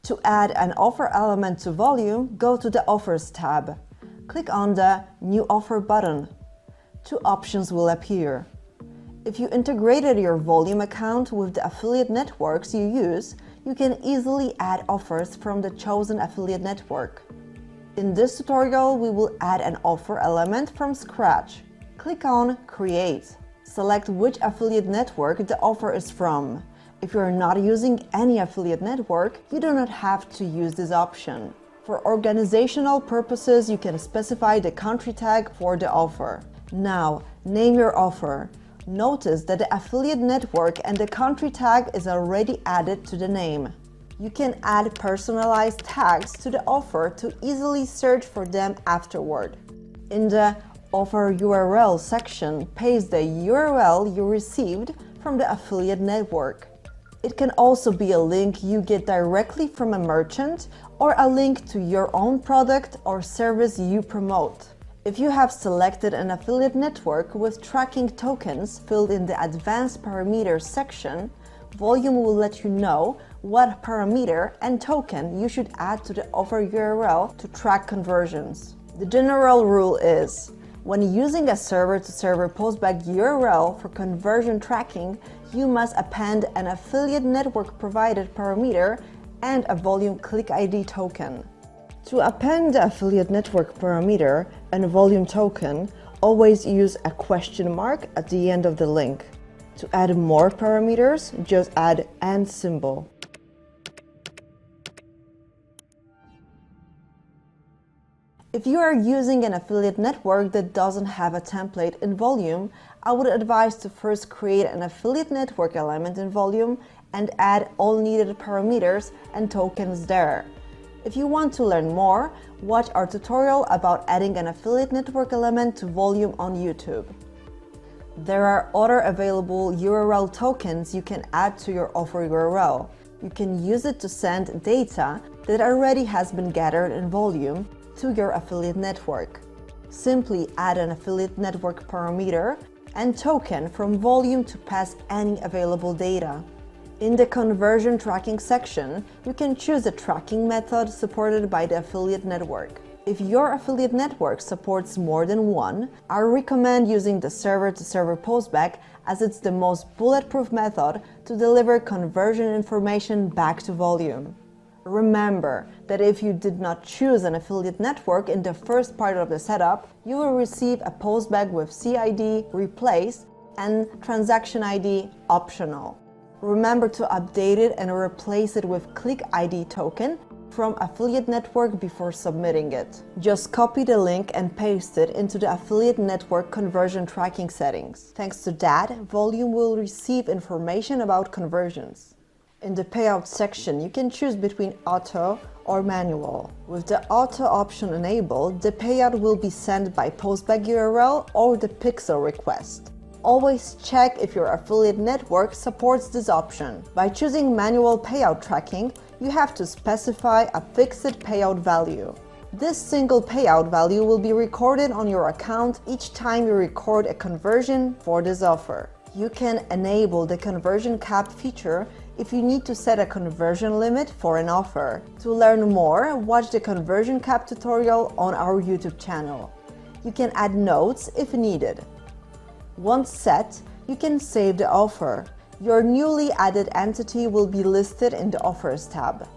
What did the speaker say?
To add an offer element to Volume, go to the Offers tab. Click on the New Offer button. Two options will appear. If you integrated your Volume account with the affiliate networks you use, you can easily add offers from the chosen affiliate network. In this tutorial, we will add an offer element from scratch. Click on Create. Select which affiliate network the offer is from. If you are not using any affiliate network, you do not have to use this option. For organizational purposes, you can specify the country tag for the offer. Now, name your offer. Notice that the affiliate network and the country tag is already added to the name. You can add personalized tags to the offer to easily search for them afterward. In the Offer URL section, paste the URL you received from the affiliate network. It can also be a link you get directly from a merchant or a link to your own product or service you promote. If you have selected an affiliate network with tracking tokens filled in the Advanced Parameters section, Volume will let you know what parameter and token you should add to the offer URL to track conversions. The general rule is, when using a server-to-server postback URL for conversion tracking, you must append an affiliate network provided parameter and a Volume click ID token. To append the affiliate network parameter and Volume token, always use a question mark at the end of the link. To add more parameters, just add and symbol. If you are using an affiliate network that doesn't have a template in Volume, I would advise to first create an affiliate network element in Volume and add all needed parameters and tokens there. If you want to learn more, watch our tutorial about adding an affiliate network element to Volume on YouTube. There are other available URL tokens you can add to your offer URL. You can use it to send data that already has been gathered in Volume to your affiliate network. Simply add an affiliate network parameter and token from Volume to pass any available data. In the conversion tracking section, you can choose a tracking method supported by the affiliate network. If your affiliate network supports more than one, I recommend using the server-to-server postback as it's the most bulletproof method to deliver conversion information back to Volume. Remember that if you did not choose an affiliate network in the first part of the setup, you will receive a postback with CID replaced and transaction ID optional. Remember to update it and replace it with click ID token from affiliate network before submitting it. Just copy the link and paste it into the affiliate network conversion tracking settings. Thanks to that, Volume will receive information about conversions. In the payout section, you can choose between auto or manual. With the auto option enabled, the payout will be sent by postback URL or the pixel request. Always check if your affiliate network supports this option. By choosing manual payout tracking, you have to specify a fixed payout value. This single payout value will be recorded on your account each time you record a conversion for this offer. You can enable the conversion cap feature if you need to set a conversion limit for an offer. To learn more, watch the conversion cap tutorial on our YouTube channel. You can add notes if needed. Once set, you can save the offer. Your newly added entity will be listed in the Offers tab.